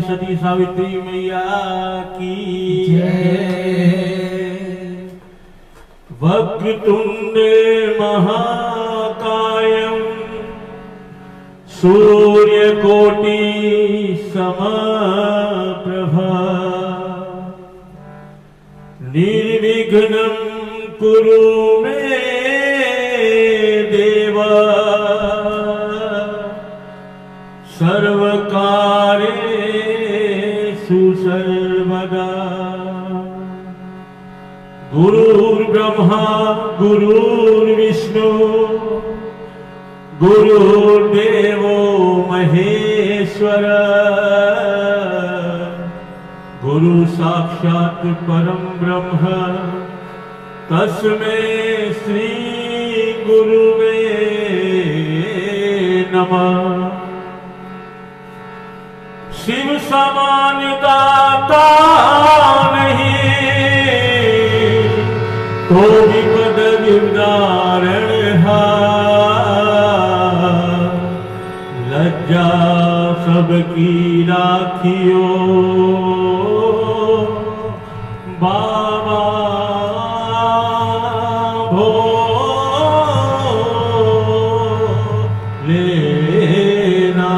सती सावित्री मैया की जय। वक्रतुंडे महाकायं सूर्यकोटि समप्रभा निर्विघ्नं कुरु मे देव सर्वकार्येषु सर्वदा। गुरुर्ब्रह्मा गुरुर्विष्णु गुरुर्देवो महेश्वर गुरु साक्षात् परम ब्रह्म तस्मै श्री गुरुवे नमः। शिव समान दाता नहीं तो भी पद विदारण लज्जा सबकी राखियो बाबा भोलेना।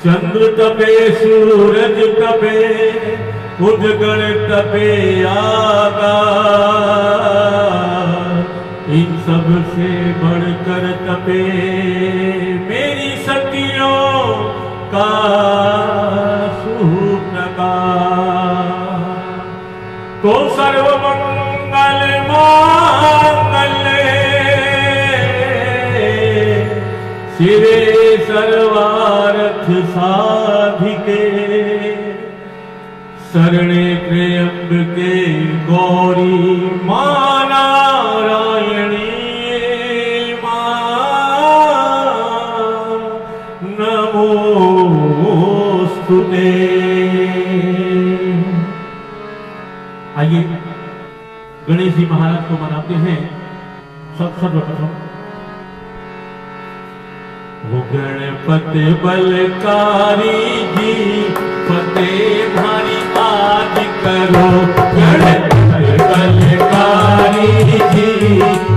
चंद्र तपे सूरज तपे उजगण तपे आकाश इन सब से बढ़कर तपे मेरी शक्तियों का सुप्रकाश। तो सर्वमंगल मांगल्ये शिवे सर्वार्थ साधिके शरणे त्र्यंबके गौरी मां नारायणी नमोस्तुते। आइए गणेश जी महाराज को मनाते हैं सर्वप्रथम। वो गणपति बलकारी जी फतेह भारी आज करो। गणपति बलकारी जी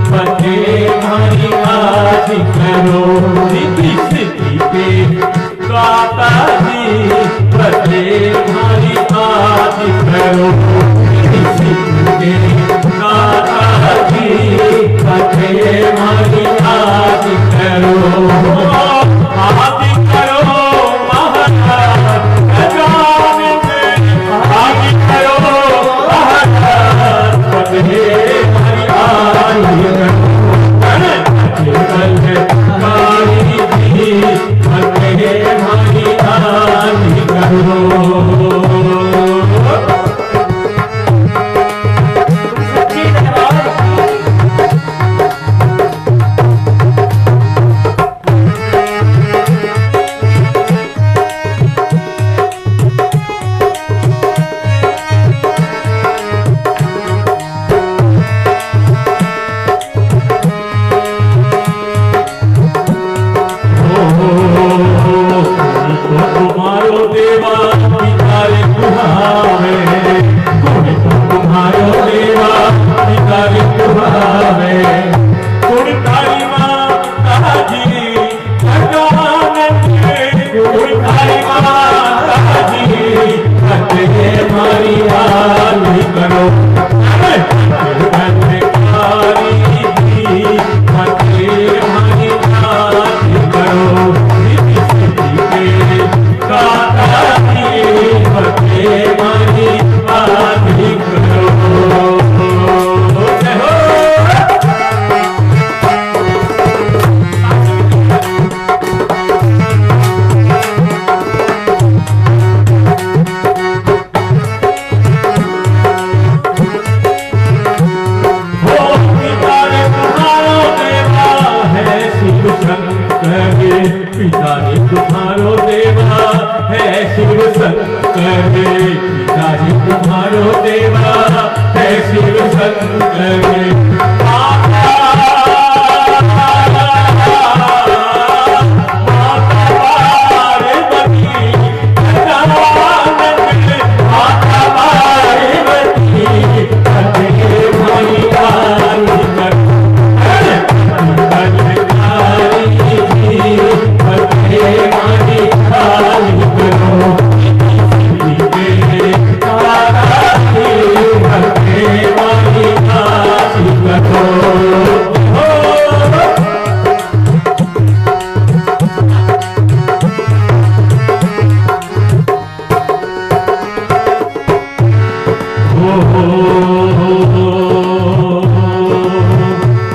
फतेह भारी आज करो। सिद्धि सिद्धि के दाता जी फतेह भारी आज करो। सिद्धि सिद्धि के दाता जी फतेह भारी आज करो। आज करो महाराज गजानन आज करो महाराज फतेह भारी आज करो। गणपति बलकारी जी फतेह भारी आज करो।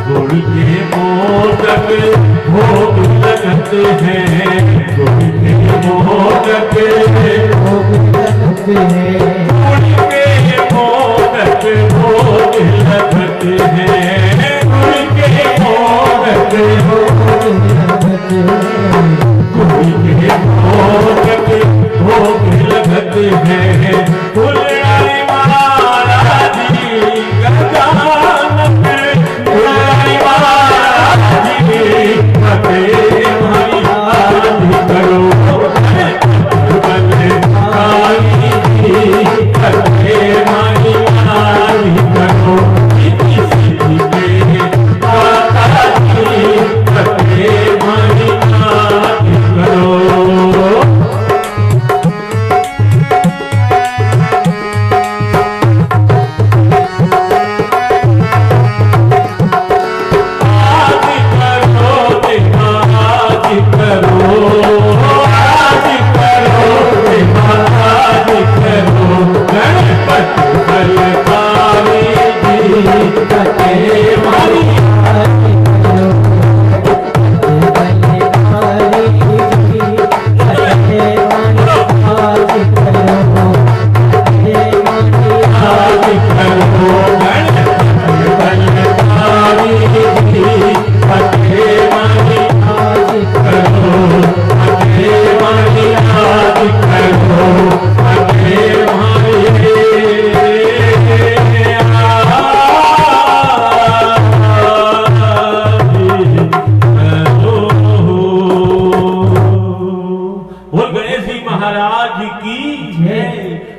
गुड़ के मोदक भोग लगते हैं, गुड़ के मोदक भोग लगते हैं, गुड़ के मोदक भोग लगते हैं, गुड़ के मोदक भोग लगते हैं, गुड़ के मोदक भोग लगते हैं। फुलरानी महाराज जी गजानन, फुलरानी महाराज जी फतेह भाई आदि करो, बलकारी जी फतेह भाई आदि करो, सिद्धि के दाता जी फतेह भाई आदि करो।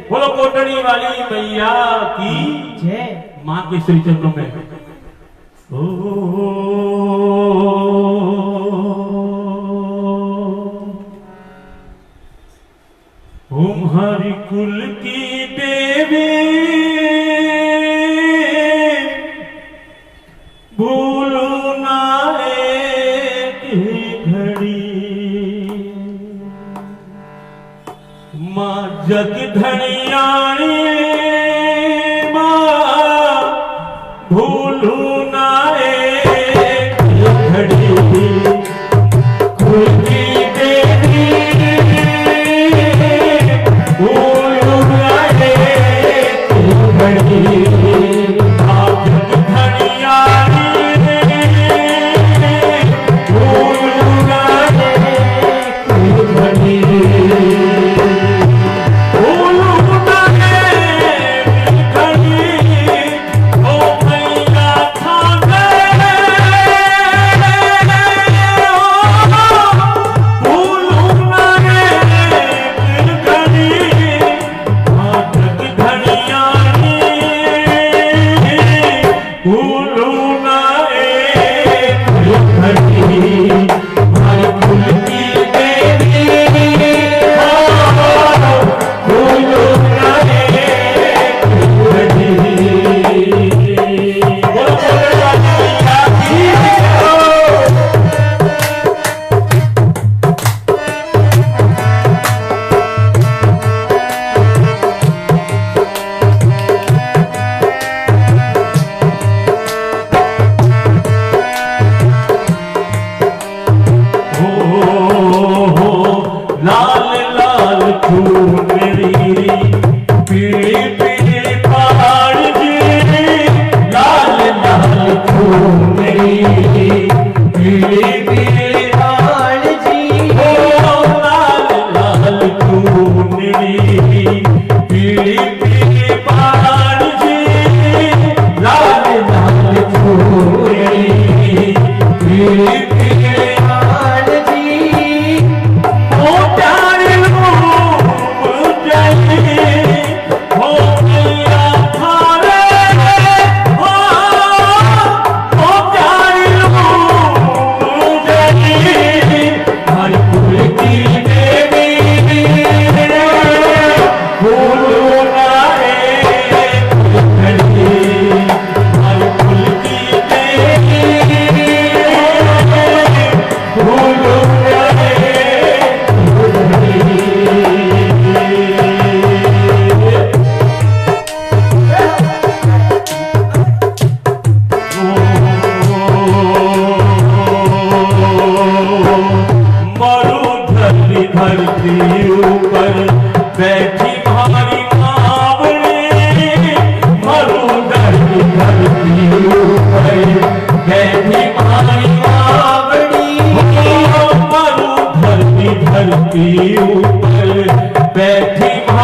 बोलो कोटड़ी वाली मैया की जय। मां के श्री चरणों में ओम हरि कुल की देवी भूलो ना एक घड़ी, मां जग धनियाणी मां भूलू ना एक घड़ी, कुल की देवी भूलू ना एक घड़ी, मां जग धनियाणी भूलू ना एक घड़ी।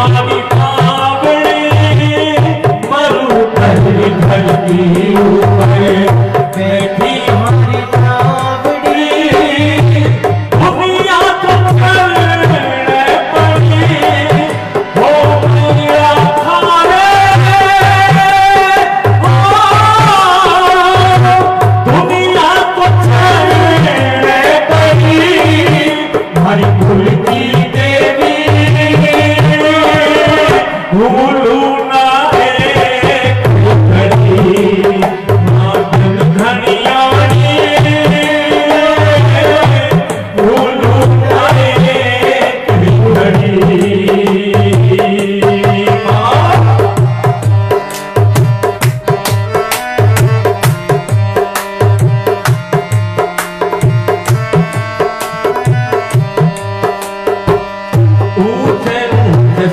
भाभी पावड़ी मरु कर धरती ऊपर बैठी हमारी पावड़ी दुनिया तो करने पड़ी हो मेरा थारे दुनिया तो करने पड़ी हमारी कुल की देवी भूलू ना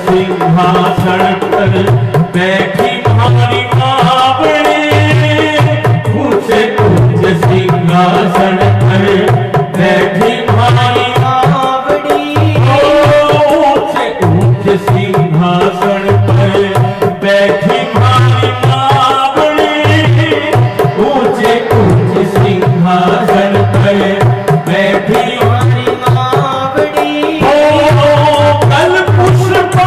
सिंहासन पर बैठी हमारी पावड़ी ऊंचे ऊंचे सिंहासन पर बैठी हमारी पावड़ी ऊंचे ऊंचे सिंहासन पर बैठी हमारी पावड़ी ऊंचे ऊंचे सिंहासन पर बैठी हमारी पावड़ी कल पुष्पा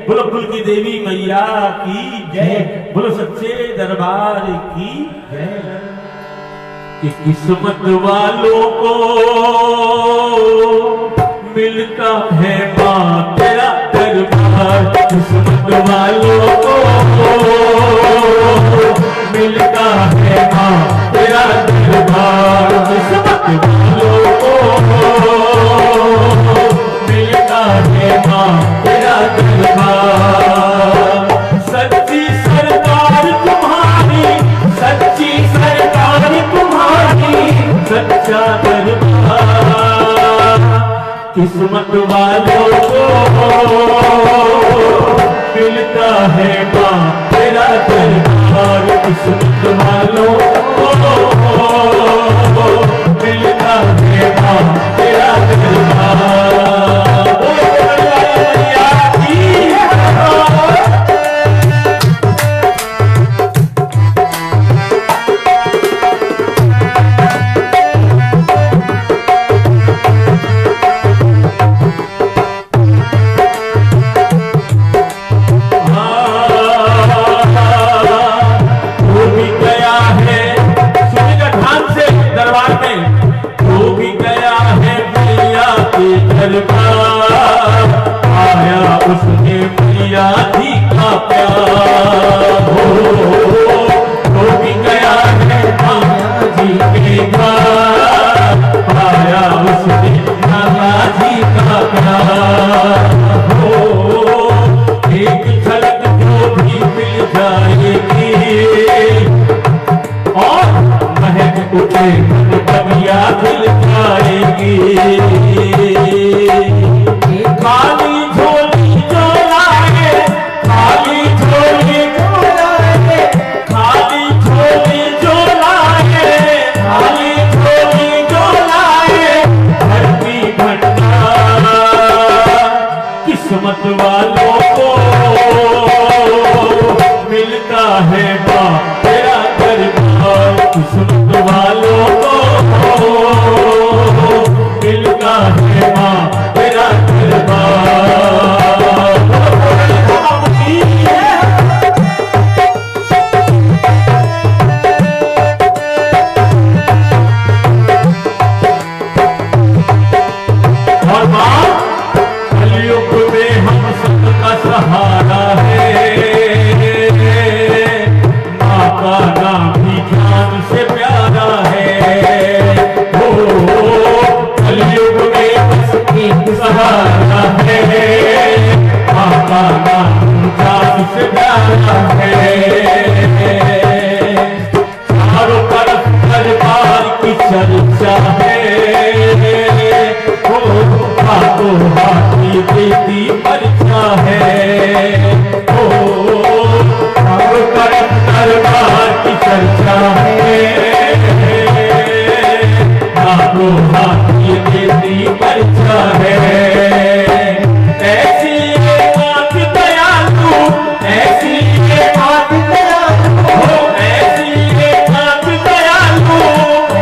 बोलो कुल की देवी मैया की जय, बोलो सच्चे दरबार की जय। कि किस्मत वालों को मिलता है माँ तेरा दरबार, किस्मत वालों को मिलता है माँ तेरा दरबार, किस्मत वालों को मिलता है माँ तेरा दरबार। सच्ची सरकार तुम्हारी, सच्ची सरकार तुम्हारी, सच्चा दरबार, किस्मत वाला वालों को मिलता है माँ तेरा दरबार। किस्मत वालों को मिलता है माँ तेरा दरबार। आया उसने मैया जी का प्यार हो भी गया है मैया जी के घर। आया उसने मैया जी का प्यार हो। एक झलक जो भी मिल जाएगी और महक उठे कबिया मिल जाएगी। खाली झोली जो लाए, खाली झोली जो लाए, खाली झोली जो लाए, खाली झोली जो लाए, भरती भंडार। किस्मत वालों को मिलता है माँ तेरा दरबार। किस्मत वालों को मिलता है माँ तेरा दरबार। और माँ कलयुग में हम सबका सहारा है। माँ का नाम भी जान से प्यारा है। हो कलयुग में बस एक सहारा है। माँ का नाम जान से प्यारा है। चारों तरफ दरबार की चर्चा है। हाथों हाथी देती पर्चा है। चारों तरफ दरबार की चर्चा है। हाथों हाथी देती पर्चा है। ऐसी बात दयालु, ऐसी बात दयालु हो, ऐसी बात दयालु,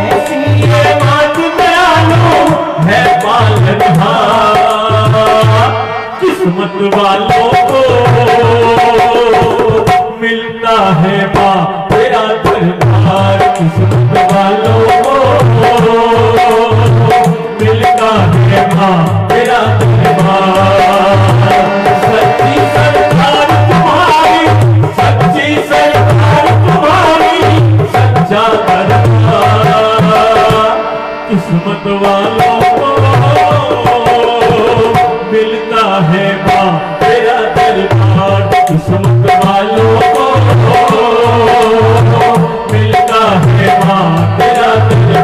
ऐसी बात दयालु है पालनहार। किस्मत वालों को मिलता है माँ तेरा दरबार। किस्मत वालों को मिलता है माँ तेरा दरबार। सच्ची सरकार तुम्हारी, सच्ची सरकार तुम्हारी, सच्चा दरबार। किस्मत वालों को मिलता है माँ तेरा दरबार। किस्मत वालों को मिलता है माँ तेरा दरबार।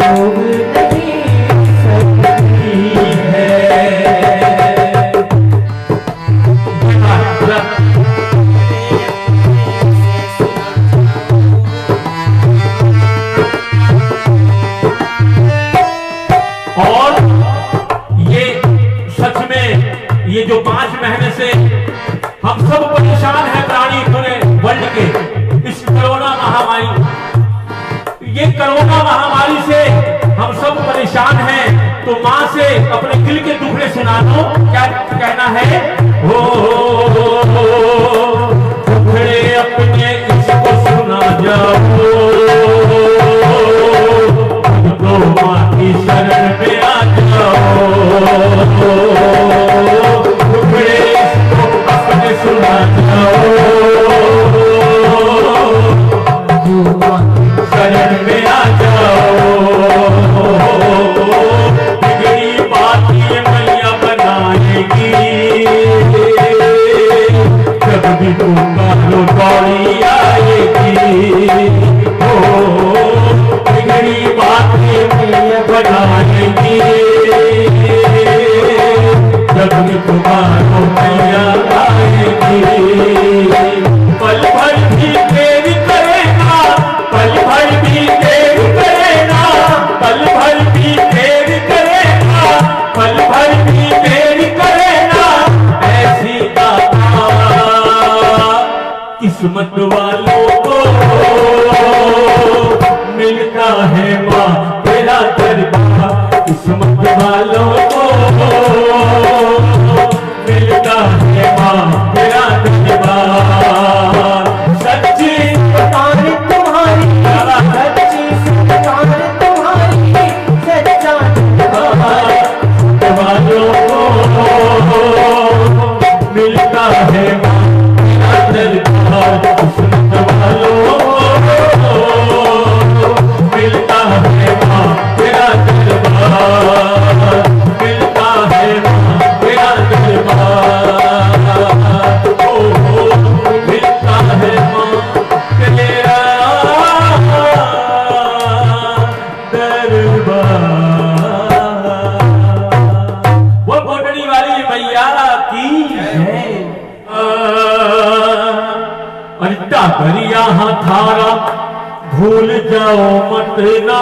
भोग नहीं सकती है। और ये सच में ये जो 5 महीने से हम सब परेशान हैं प्राणी पूरे वर्ल्ड के इस कोरोना महामारी, ये कोरोना महामारी से हम सब परेशान हैं। तो माँ से अपने दिल के दुखड़े सुना दो, क्या कहना है? हो दुखड़े अपने इसको सुना जाओ, तो माँ की शरण में आ जाओ। दुखड़े इसको अपने सुना जाओ, शरण में आ जाओ। बिगड़ी बात ये मैया बनाएगी, जब भी पुकारो दौड़ी आएगी। ओ बिगड़ी बात ये मैया बनाएगी, जब भी पुकारो मैया आएगी। पल भर भी देरी करेगा, पल भर भी देरी करेगा, पल भर भी देरी करेगा, पल भर भी देरी करेगा। ऐसी दाता किस्मत वालों को मिलता है माँ तेरा दरबार, किस्मत वालों को मिलता है माँ तेरा दरबार। सच्ची पुकार तुम्हारी, सच्ची पुकार तुम्हारी, सच्चा वालों को मिलता है माँ तेरा दरबार, किस्मत वालों को मिलता है माँ तेरा दरबार, मिलता है माँ तेरा दरबार। ओ मिलता है माँ तेरा दरबार। वो कोटड़ी वाली मैया की है। अड्डा करिया थारा भूल जाओ मत ना,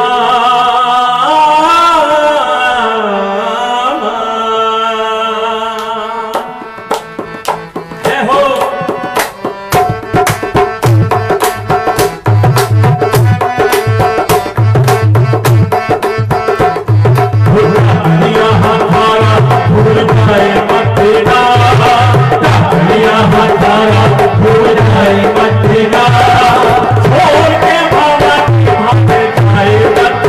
जय हो। करिया थारा भूल जाए मत ना, करिया थारा भूल जाए मत ना, छोड़ के भागा भाग जाए मत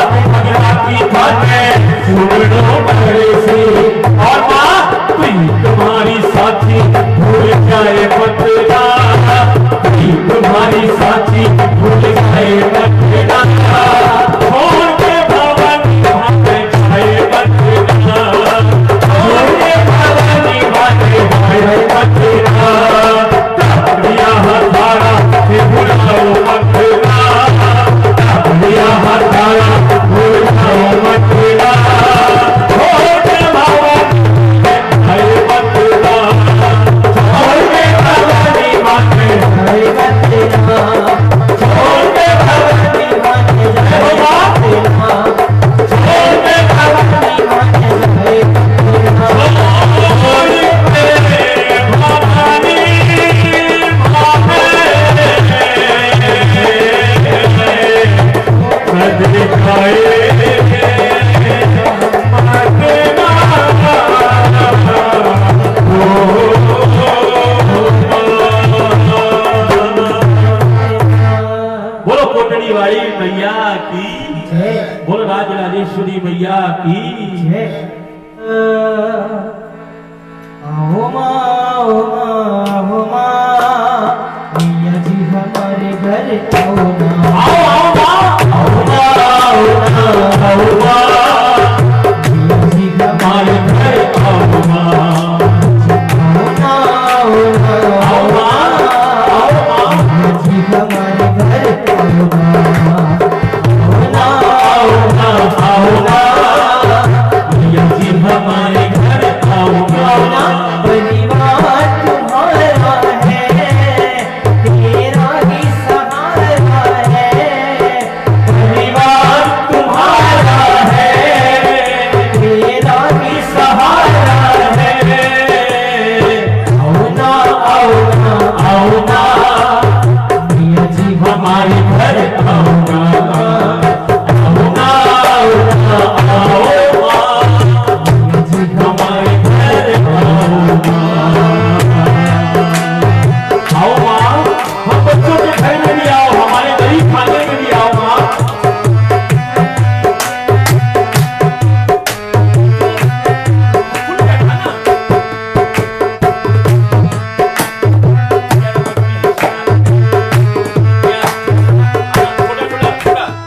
भगवा की बातें सुन लो बड़े से। और माँ तुम्हारी साथी भूल जाए बतला, तुम्हारी साथी भूल जाए बतला, छोड़ के भवानी भागे जाए बतला, छोड़ के भवानी भागे जाए बतला, दिया हजारा से भूलो बतला, दिया हजारा भूलो बतला, छोड़ के भवानी भागे बतला, छोड़ के भवानी भागे जाए बतला, छोड़ के भवानी भागे जाए बतला, छोड़ के भवानी भागे जाए बोलो कोटड़ी वाली मैया की, बोलो राजराजेश्वरी मैया की। आओ माँ, आओ माँ, आओ माँ, मैया जी हमारे घर आओ ना। आओ आओ माँ, आओ माँ, आओ माँ, मैया जी हमारे घर आओ माँ, आओ ना, आओ ना, आओ माँ, आओ माँ, मैया जी हमारे घर आओ ना। आओ ना, आओ ना, मैया जी हमारे घर आओ ना। परिवार तुम्हारा है, तेरा ही सहारा है, परिवार तुम्हारा है, तेरा ही सहारा है। आओ ना, आओ ना, आओ ना, मैया जी हमारे घर आओ ना, आओ ना, आओ ना, मैया जी हमारे घर आओ ना। आओ माँ, हम बच्चों के घर में भी आओ, हमारे गरीब खाने में भी आओ माँ।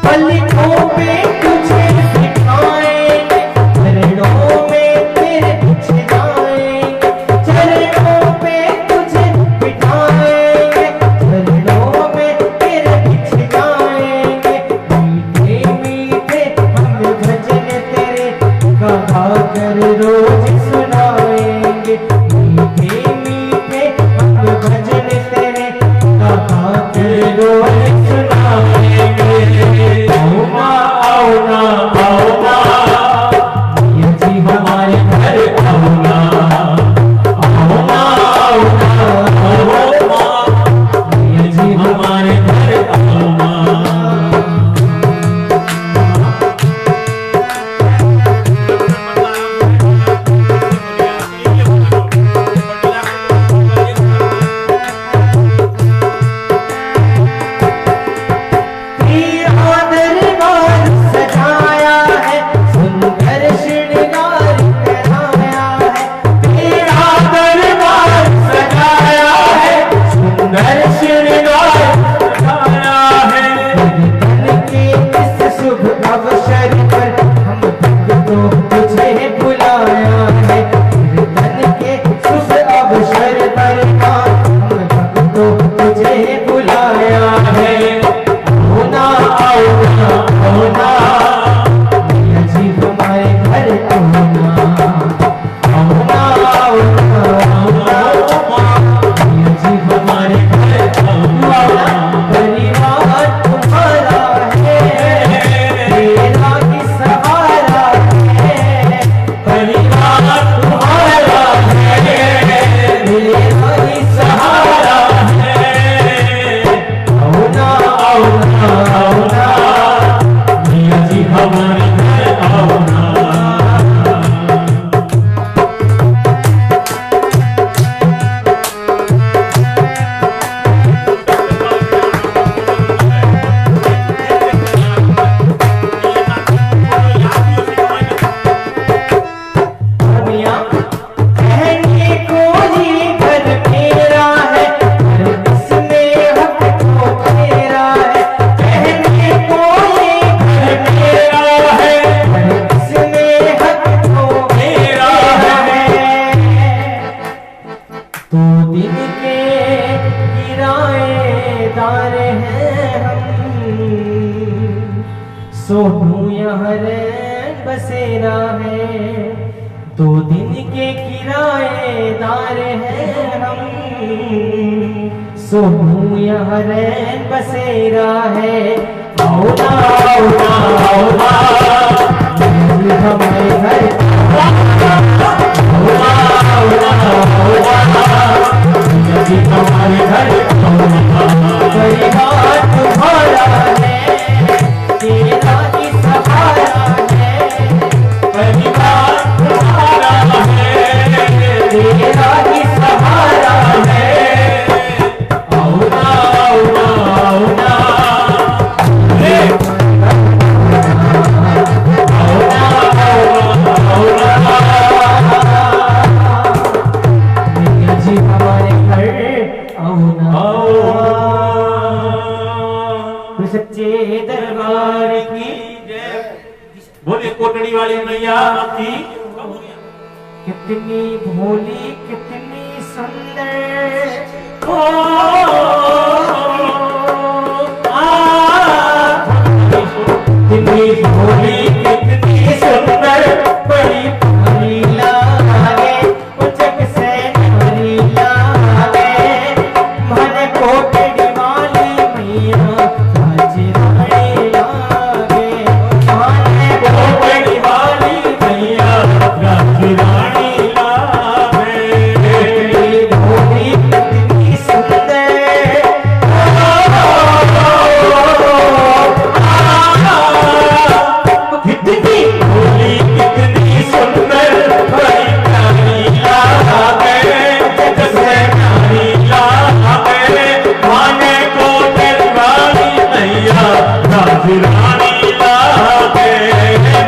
पलकों पे तुझे सिखाएंगे, चरणों में तेरे बिछाएंगे, चरणों पे तुझे बिठाएंगे, चरणों में तेरे बिछाएंगे। मीठे मीठे हम भजन तेरे गा कर रोज सुनाएंगे, मीठे मीठे हम भजन तेरे गा कर रोज सुनाएंगे। आओ ना, आओ ना, आओ ना, मैया जी हमारे घर आओ ना, आओ ना, आओ ना, आओ ना, मैया जी हमारे घर आओ ना। तेरा दरबार सजाया है, सुंदर श्रृंगार कराया है, तेरा दरबार सजाया है, सुंदर श्रृंगार सजाया है। तन के इस शुभ अवसर पर हम भक्तों तुझे बुलाया है, तन के शुभ अवसर पर हम भक्तों तुझे बुलाया है। आओ ना, आओ ना, आओ ना, मैया जी हमारे घर आओ ना। आओ ना, आओ ना, आओ ना, मैया जी हमारे घर आओ ना। परिवार तुम्हारा है, तेरा ही सहारा है, परिवार तुम्हारा है, तेरा ही सहारा है। आओ ना, आओ ना, आओ ना, मैया जी हमारे घर आओ ना। यहाँ रैन बसेरा है, 2 दिन के किराएदार हैं हम। सोनू यहाँ रैन बसेरा है, आओ ना आओ ना आओ ना ये हमारे घर, आओ ना आओ ना आओ ना ये हमारे घर। परिवार तुम्हारा है, तेरा ही सहारा है, परिवार तुम्हारा है, तेरा ही सहारा है। आओ ना आओ ना आओ ना, आओ ना आओ ना मैया जी हमारे घर आओ ना। सच्चे दरबार की बोले कोटड़ी वाली मैया की। कितनी भोली कितनी सुंदर, कितनी भोली कितनी सुंदर, बड़ी प्यारी लागे उचक से प्यारी लागे। मन कोटड़ी वाली मैया राजरानी लागे, मन कोटड़ी वाली मैया राजरानी लागे। कितनी भोली कितनी सुंदर, कितनी भोली कितनी सुंदर, बड़ी प्यारी लागे जैसे प्यारी लागे। माने कोटड़ी वाली मैया राजरानी लागे,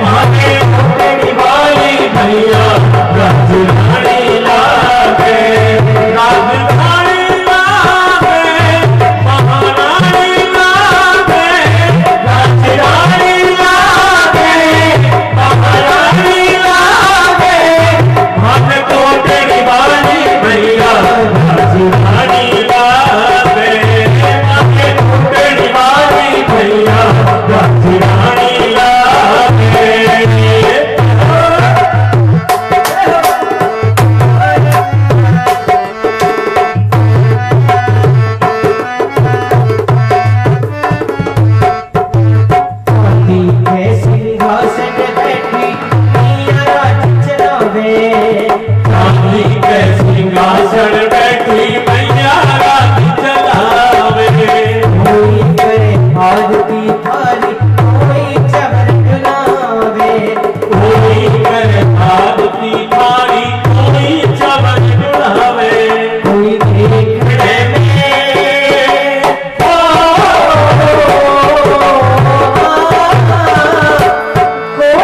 माने कोटड़ी वाली मैया राजरानी लागे। राजरानी लागे, महारानी लागे, राजरानी लागे, महारानी लागे। मन कोटड़ी वाली मैया राजरानी लागे, मन कोटड़ी वाली मैया राजरानी लागे। चांदी के सिंहासन बैठी मैया राज चलावे, चांदी के सिंहासन बैठी मैया राज चलावे। कोई करे आरती थाली, कोई चवर डुलावे, कोई करे आरती थाली, कोई चमन चढ़ावे। कोई देखने में कोई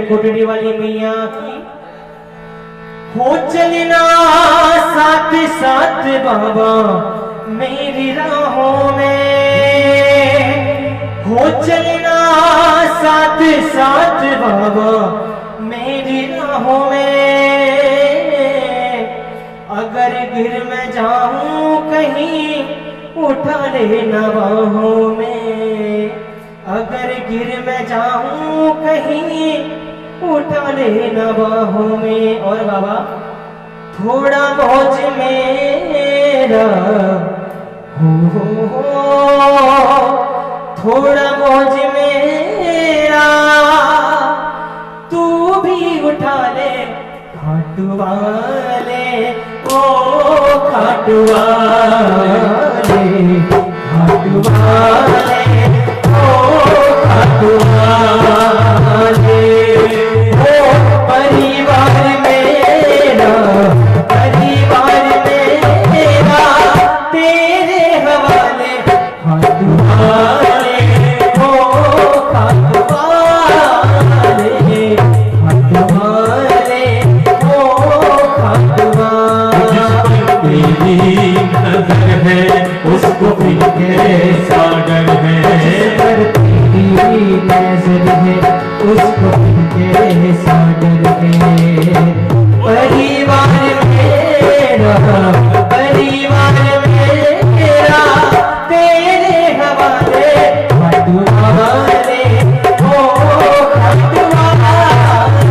कोटड़ी वाली मैया की। हो चलना साथ साथ बाबा मेरी राहों में, हो चलना साथ साथ बाबा मेरी राहों में। अगर गिर मैं जाऊं कहीं उठा लेना बाहों में, अगर गिर मैं जाऊं कहीं उठा लेना बाहों में। और बाबा थोड़ा बोझ मेरा हो थोड़ा बोझ मेरा तू भी उठा ले खाटू वाले, ओ खाटू वाले, खाटू वाले, ओ खाटू वाले। ओ परिवार मेरा, परिवार मेरा तेरे हवाले, खाटू वाले, ओ खाटू वाले, खाटू वाले, ओ खाटू वाले। तेरी नजर है उसको फिर कैसा डर है, जिस पर तेरी नजर है उसको फिर कैसा डर है। परिवार मेरा, परिवार मेरा तेरे हवाले, खाटू वाले, ओ खाटू वाले,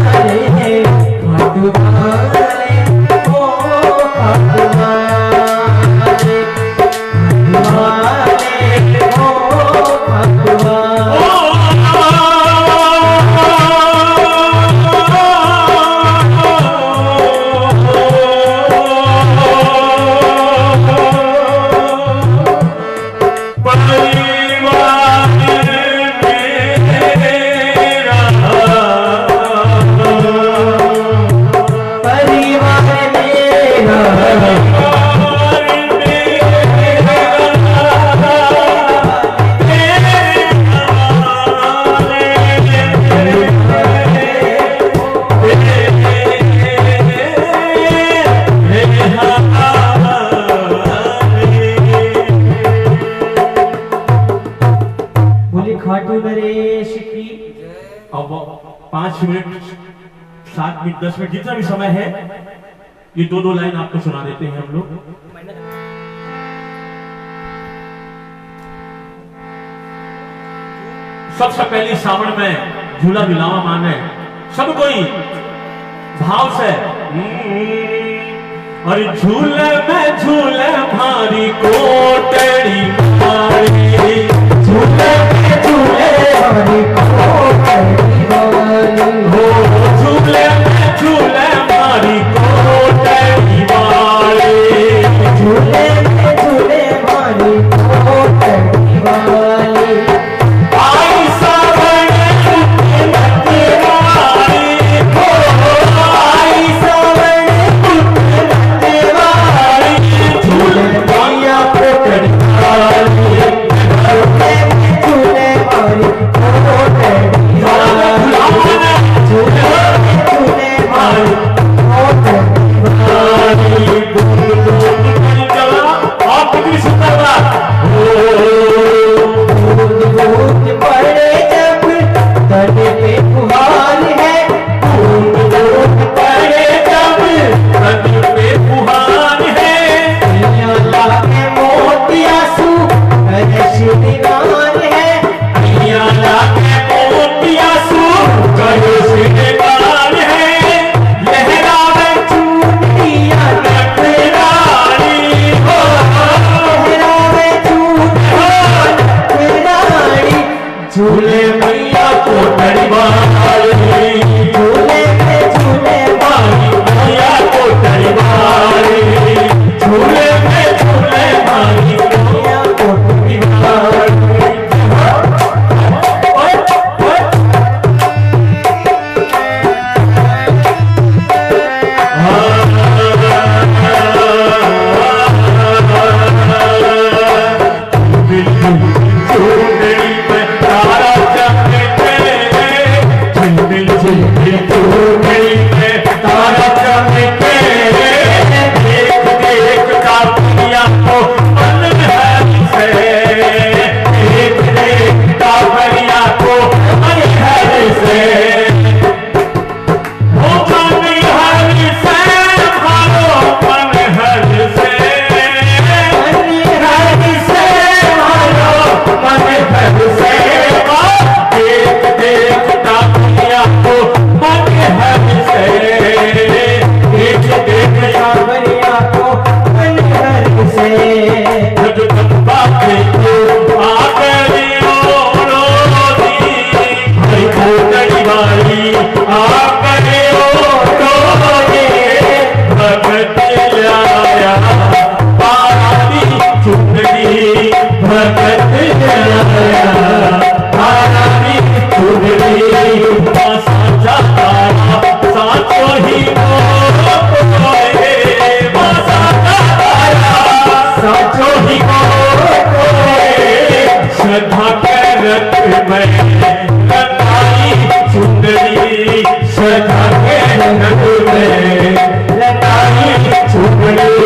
खाटू वाले, ओ खाटू वाले, खाटू वाले, ओ खाटू वाले। खाटू नरेश की। अब 5 मिनट 7 मिनट 10 मिनट जितना भी समय है, ये 2-2 लाइन आपको सुना देते हैं हम लोग। सबसे पहले सावन में झूला झुलावा माने सब कोई भाव से। और झूले में झूले भारी कोटड़ी मारी, झूले में झूले हमारी कोटड़ी वाली, हो झूले में झूले भारी कोटड़ी वाली, झूले में झूले हमारी कोटड़ी वाली। आई सावन मत वाली, हो आई सावन मत वाली, झूले मैया कोटड़ी वाली, झूले में झूले हमारी कोटड़ी वाली। चूड़ी में तारा चमके, देख देख काफिया को मन हर से, देख देख काफिया को मन हर से, हो मन हर से मारो मन हर से, मन हर से मारो मन हर से, देख देख काफिया को मन हर से, देख देख काफिया को मन हर से, जब चंपा के तो आ गई रोदी, भाई खोटड़ी वाली आ गई रोदी, भगत लाया पारानी चुनरी, भगत लाया पारानी चुनरी, साचा तारा साचो ही मोए, साचा तारा साचो ही मोए, श्रद्धा के रथ में लगाई चुनरी, श्रद्धा के रथ में लगाई चुनरी,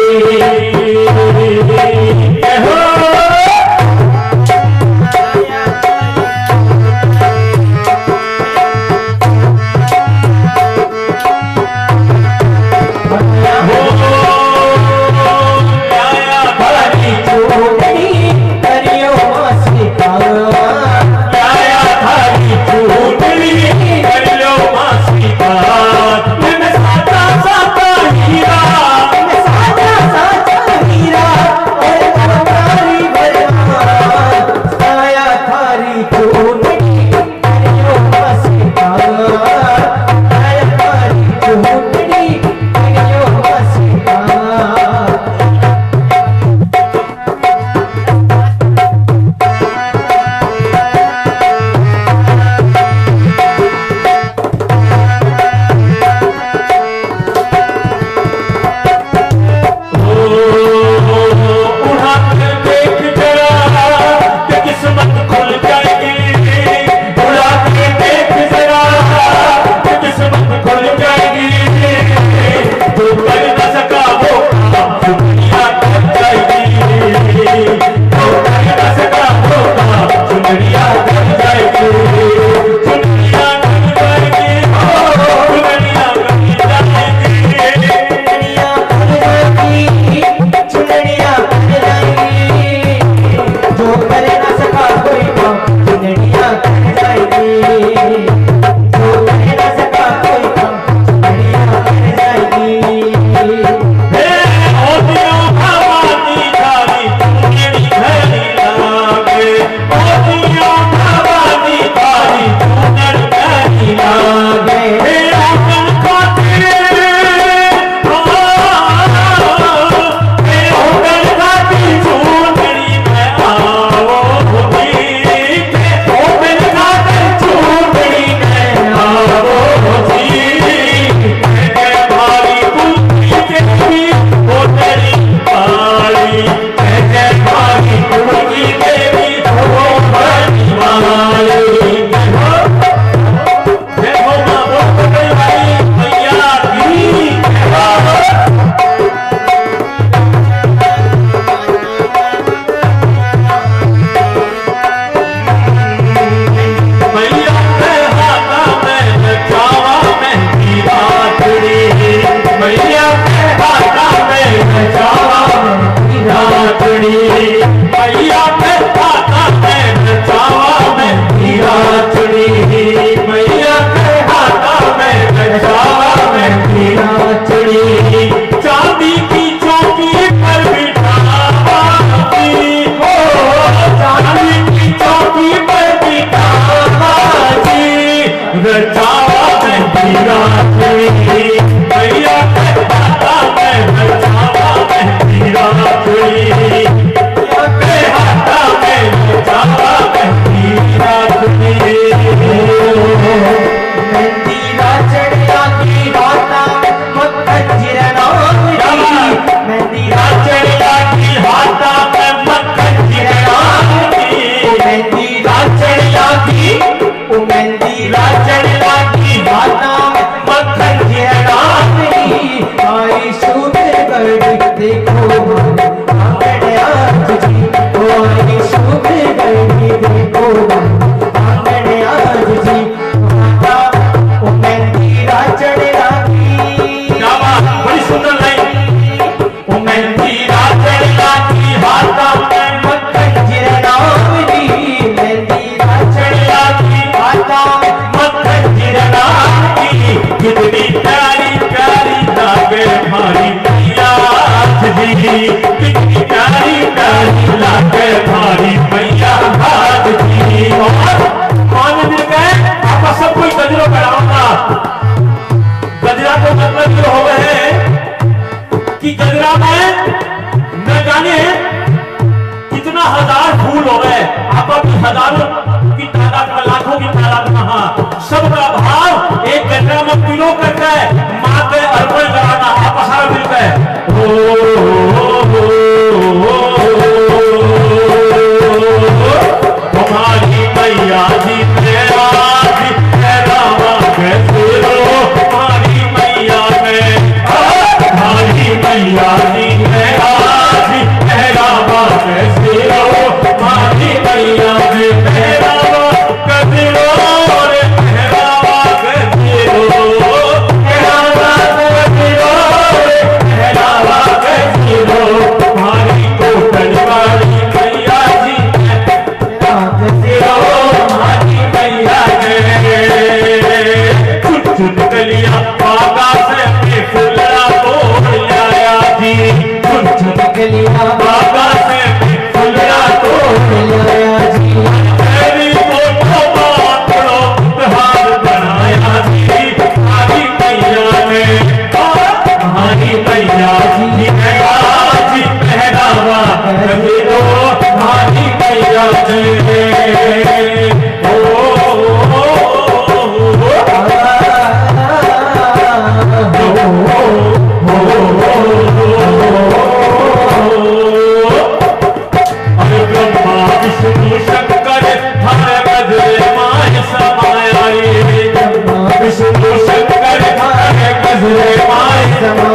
मेहंदी राजड़ लागी हाथा कितनी प्यारी प्यारी लागे हमारी मैया जी, कितनी प्यारी प्यारी लागे हमारी मैया जी। और कौन मिल गए आपका सब कोई गजरों बढ़ाऊंगा। गजरा तो मतलब ये हो गए कि गजरा में न जाने कितना हजार फूल हो गए, आप अपनी हजारों की तादाद में, लाखों की तादाद में, हाँ सबका भाव एक गजरा में पिलो करके मां के अर्पण कराना, आप सारा मिल गए। तुम्हारी मैया जी मेरा तुम्हारी मैया में, तुम्हारी मैया जी मेरा पहरावा कैसे हो, तुम्हारी मैया जी मेरा कदरो रे पहरावा कैसे हो, पहरावा कदरो रे पहरावा कैसे हो, तुम्हारी कोटल वाली मैया जी कैसे हो, तुम्हारी मैया चुन चुन गलियां बागा से अपने फुलरा तोड़ लाया जी, चुन चुन गलियां बागा से फुलरा तोड़ लाया जी, तेरी फोटो बांटो त्योहार बनाया जी, हमारी मैया ने, हमारी मैया जी मैया जी पहरावा कभी दो, हमारी मैया विष्णु शंकर हर गजरे माय समाया, विष्णु शंकर हर गजरे माय समाया।